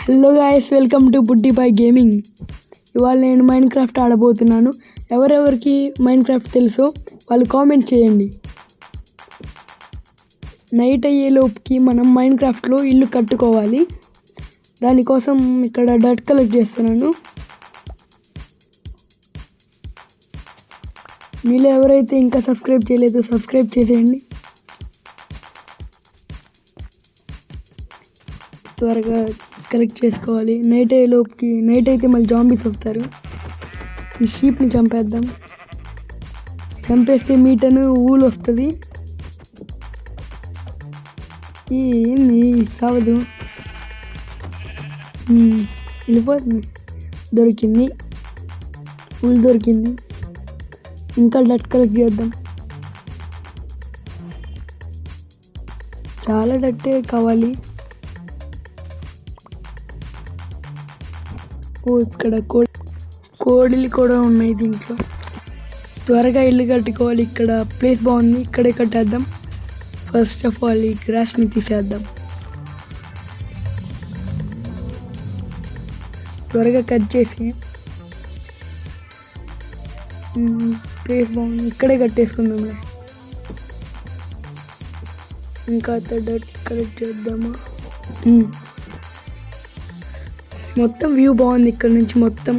Hello guys, welcome to బుడ్డి bye gaming. ఇవాళ నేను మైండ్ క్రాఫ్ట్ ఆడబోతున్నాను. ఎవరెవరికి మైండ్ క్రాఫ్ట్ తెలుసో వాళ్ళు కామెంట్ చేయండి. నైట్ అయ్యేలోపుకి మనం మైండ్ క్రాఫ్ట్లో ఇల్లు కట్టుకోవాలి. దానికోసం ఇక్కడ డట్ కలెక్ట్ చేస్తున్నాను. మీలో ఎవరైతే ఇంకా సబ్స్క్రైబ్ చేయలేదో సబ్స్క్రైబ్ చేసేయండి. త్వరగా కలెక్ట్ చేసుకోవాలి. నైట్ అయ్యేలోపుకి నైట్ అయితే మళ్ళీ జాంబీస్ వస్తారు. ఈ షీప్ని చంపేద్దాం. చంపేస్తే మీటను ఊలు వస్తుంది. ఏంది సావదు, వెళ్ళిపోతుంది. దొరికింది, ఊలు దొరికింది. ఇంకా డట్ కలెక్ట్ చేద్దాం. చాలా డట్టే కావాలి. ఇక్కడ కోడిలు కూడా ఉన్నాయి దీంట్లో. త్వరగా ఇల్లు కట్టుకోవాలి. ఇక్కడ ప్లేస్ బాగుంది, ఇక్కడే కట్టేద్దాం. ఫస్ట్ ఆఫ్ ఆల్ ఈ గ్రాస్ని తీసేద్దాం. త్వరగా కట్ చేసి ప్లేస్ బాగుంది, ఇక్కడే కట్టేసుకుందాంలే. ఇంకా డట్ కలెక్ట్ చేద్దామా? మొత్తం వ్యూ బాగుంది ఇక్కడ నుంచి మొత్తం.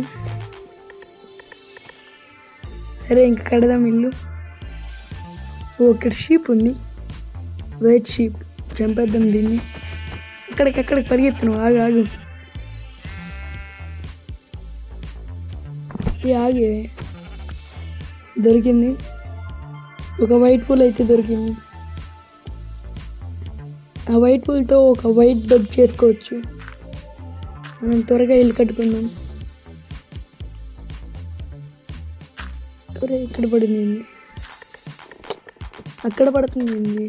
సరే ఇంకా కడదాం ఇల్లు. ఇక్కడ షీప్ ఉంది, వైట్ షీప్. చంపేద్దాం దీన్ని. ఎక్కడికి పరిగెత్తున్నావు? ఆగు ఆగే. దొరికింది ఒక వైట్ పూల్ అయితే దొరికింది. ఆ వైట్ పూల్తో ఒక వైట్ బెడ్ చేసుకోవచ్చు. మనం త్వరగా ఇల్లు కట్టుకుందాం. ఇక్కడ పడింది, అక్కడ పడుతుంది.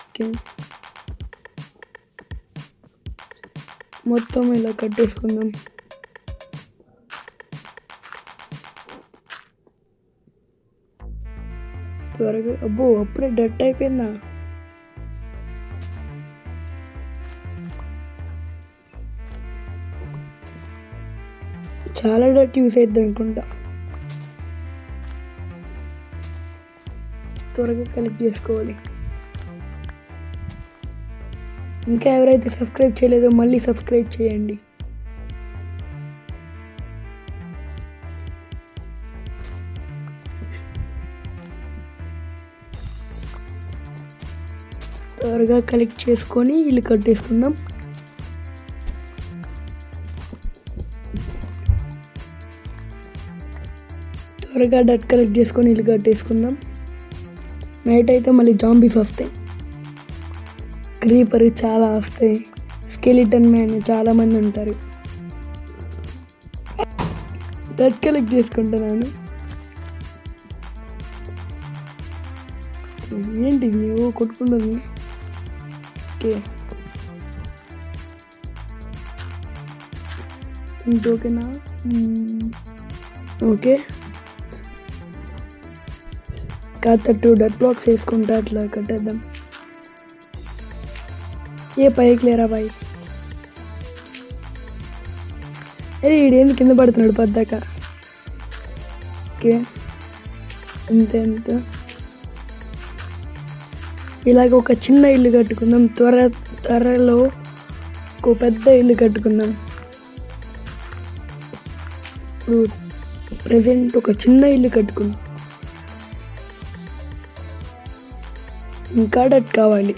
ఓకే మొత్తం ఇలా కట్టేసుకుందాం. త్వరగా. అబ్బో, అప్పుడే డట్ అయిపోయిందా? చాలా డట్ యూస్ అవుతుంది అనుకుంటా. త్వరగా కలెక్ట్ చేసుకోవాలి. ఇంకా ఎవరైతే సబ్స్క్రైబ్ చేయలేదో మళ్ళీ సబ్స్క్రైబ్ చేయండి. త్వరగా కలెక్ట్ చేసుకొని ఇల్లు కట్టేసుకుందాం. త్వరగా డట్ కలెక్ట్ చేసుకొని ఇల్లు కట్టేసుకుందాం. నైట్ అయితే మళ్ళీ జాంబీస్ వస్తాయి, క్రీపర్ చాలా వస్తాయి, స్కెలిటన్ మ్యాన్ చాలామంది ఉంటారు. డట్ కలెక్ట్ చేసుకుంటున్నాను. ఏంటిది? కొట్టుకుంటుంది. ఓకే, ఇంకోకేనా? ఓకే, కాస్త 2 డట్ బ్లాక్స్ వేసుకుంటా అట్లా కట్టేద్దాం. ఏ పైకి లేరా బాయ్? అరే ఈడేంది కింద పడుతున్నాడు పద్దాక? ఓకే, ఎంత ఇలాగ ఒక చిన్న ఇల్లు కట్టుకుందాం. త్వరలో ఒక పెద్ద ఇల్లు కట్టుకుందాం. ఇప్పుడు ప్రజెంట్ ఒక చిన్న ఇల్లు కట్టుకుందాం. ఇంకా డట్ కావాలి.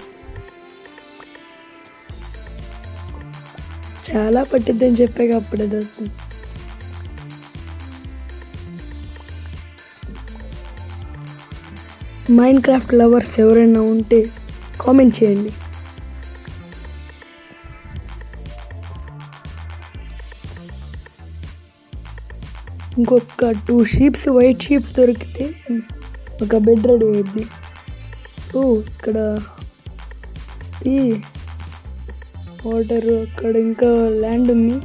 చాలా పట్టిద్దని చెప్పాక అప్పుడే దొరుకుతుంది. మైండ్ క్రాఫ్ట్ లవర్స్ ఎవరైనా ఉంటే కామెంట్ చేయండి. ఇంకొక 2 షీప్స్, వైట్ షీప్స్ దొరికితే ఒక బెడ్ రెడీ అయ్యింది. ఇక్కడ ఈ వాటర్, అక్కడ ఇంకా ల్యాండ్ ఉంది.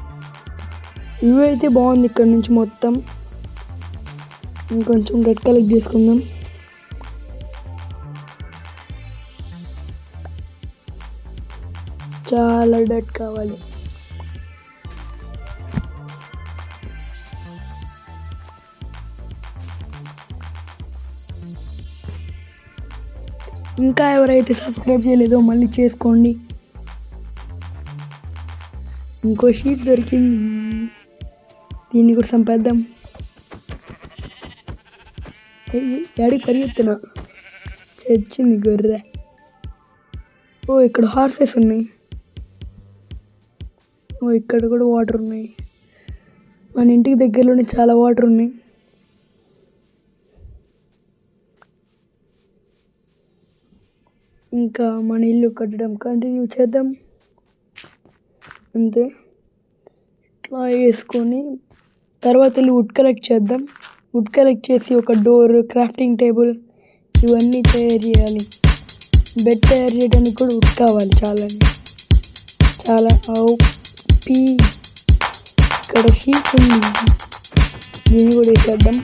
వ్యూ అయితే బాగుంది ఇక్కడ నుంచి మొత్తం. ఇంకొంచెం డట్ కలెక్ట్ చేసుకుందాం. చాలా డట్ కావాలి. ఇంకా ఎవరైతే సబ్స్క్రైబ్ చేయలేదో మళ్ళీ చేసుకోండి. ఇంకో షీట్ దొరికింది, దీన్ని కూడా సంపేద్దాం. ఎడికి పరిగెత్తున్నా, చచ్చింది గొర్రె. ఓ ఇక్కడ హార్సెస్ ఉన్నాయి. ఓ ఇక్కడ కూడా వాటర్ ఉన్నాయి. మన ఇంటికి దగ్గరలోనే చాలా వాటర్ ఉన్నాయి. ఇంకా మన ఇల్లు కట్టడం కంటిన్యూ చేద్దాం. అంతే, ఇట్లా వేసుకొని తర్వాత వెళ్ళి వుడ్ కలెక్ట్ చేద్దాం. వుడ్ కలెక్ట్ చేసి ఒక డోర్, క్రాఫ్టింగ్ టేబుల్ ఇవన్నీ తయారు చేయాలి. బెడ్ తయారు చేయడానికి కూడా వుడ్ కావాలి చాలా. ఇక్కడ షీట్ ఉంది, దీన్ని కూడా వేసేద్దాం.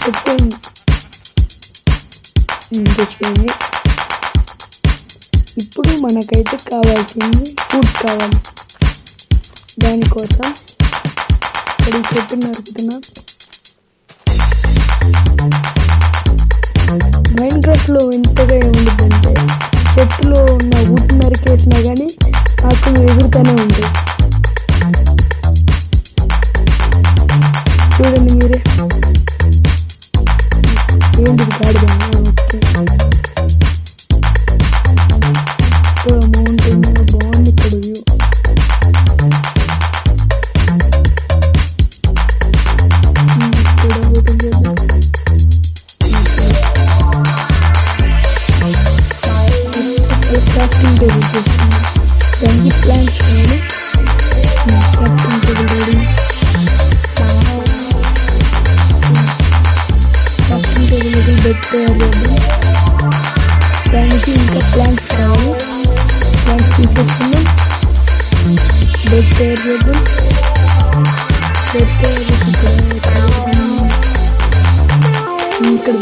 చెప్పండి. ఇప్పుడు మనకైతే కావాల్సింది వుడ్ కావాలి. దానికోసం ఇక్కడ చెట్టు నరుకుతున్నా. మైన్క్రాఫ్ట్లో ఎంతగా ఏముంటుందంటే చెట్టులో ఉన్న వుడ్ నరికేసినా కానీ ఆకులు ఎగురుతూనే ఉంటాయి. చూడండి మీరే, ఏంటి కాడుదా? ఓకే, మౌంటైన్ బాగుంది ఇక్కడ వ్యూ. క్రాఫ్టింగ్ టేబుల్ చేస్తుంది, దానికి ప్లాంట్స్ కావాలి. Crafting table ready. Crafting table bed తయారు చేద్దాం. దానికి ఇంకా ప్లాంట్స్ కావాలి. ప్లాంట్స్ తీసేస్తున్నాం. బెడ్ తయారు చేద్దాం. బెడ్ తయారు చేసి ఇక్కడ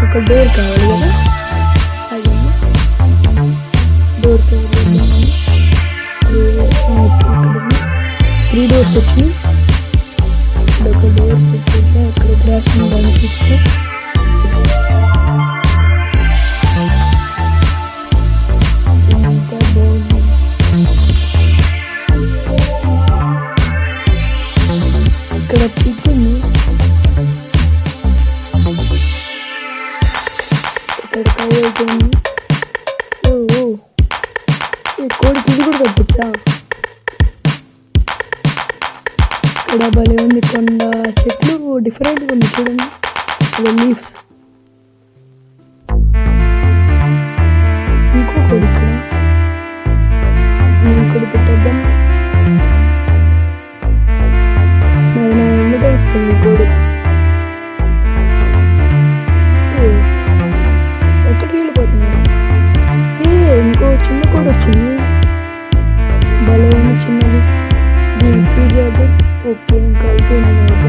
ఒక డోర్ కావాలి కదా, అదే డోర్ తయారు చేద్దామని. 3 డోర్స్ వచ్చి ఒక డోర్ పెట్టేసి అక్కడ గ్రాఫింగ్ దానికి ఇస్తే ఎంత బాగుంది. ఇక్కడ పిక్ ఉంది, ఇక్కడ కావాలి. కోడికి ఇది కూడా కట్టచ్చా? ఇక్కడ భలే ఉంది. కొండ చెట్లు డిఫరెంట్గా ఉంది చూడండి. లీవ్స్. ఇంకో కోడి ఇక్కడ, దీన్ని కూడా పెట్టేద్దాం. అది నా ఎమ్మటే వస్తుంది కోడి. ఎక్కడికి వెళ్ళిపోతున్నాను? ఇంకో చిన్న కోడి వచ్చింది, భలే ఉంది చిన్నది. దీనికి ఫీడ్ చేద్దాం. ఓకే, ఇంకా అయిపోయింది నైట్.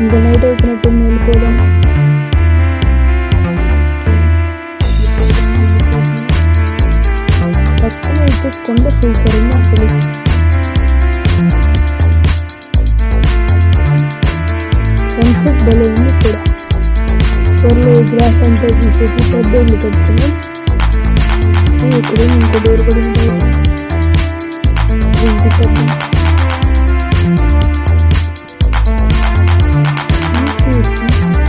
ఇంకా నైట్ అవుతున్నట్టుంది, వెళ్ళిపోదాం. పక్కన అయితే కొండ సూపర్ ఉంది అసలు. సన్సెట్ భలే ఉంది కూడా. త్వరలో గ్రాస్ అంతా తీసేసి పెద్ద ఇల్లు కట్టుకున్నాం. ఇక్కడ ఇంకో డోర్ కూడా ఉంటాయి. ఇంటి పెద్ద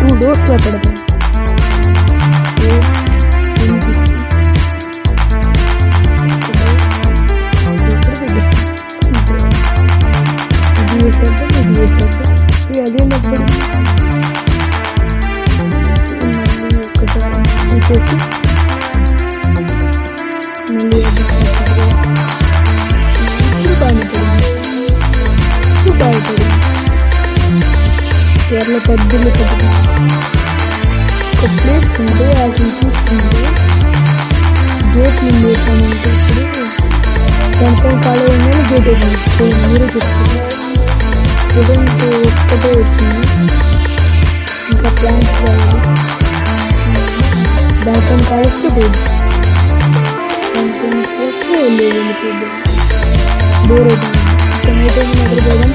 2 డోర్స్ లో పెడతాం. ఇది వేసేద్దాం. అదే నప్పుడు ఒకసారి తీసేసి మళ్ళీ బాగుపడింది. త్వరలో పెద్దలు పెట్టుకుంటాం. ఒక ప్లేస్ ఉంటే అది చూసుకుంటే గేట్ ముందు వేసామంటే ఇప్పుడు దానిపైన ఖాళీ ఉందని గేట్ వేసాను. మీరే చూసుకుంటారు. ఒక్కటే వచ్చింది. ఇంకా ప్లాంట్స్ కావాలి. దాంతో కాలేస్తే పోయింది. దాంతో కాలేస్తే వెళ్ళిపోద్దాం. డోర్ అవుతుంది. ఇక్కడ నైట్ టైం నిద్రపోదాం.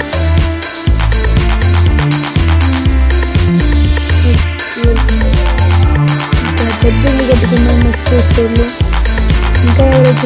ఇంకా పెద్దలు కట్టుకుందాం నెక్స్ట్ స్టోర్లో. ఇంకా ఎవరైతే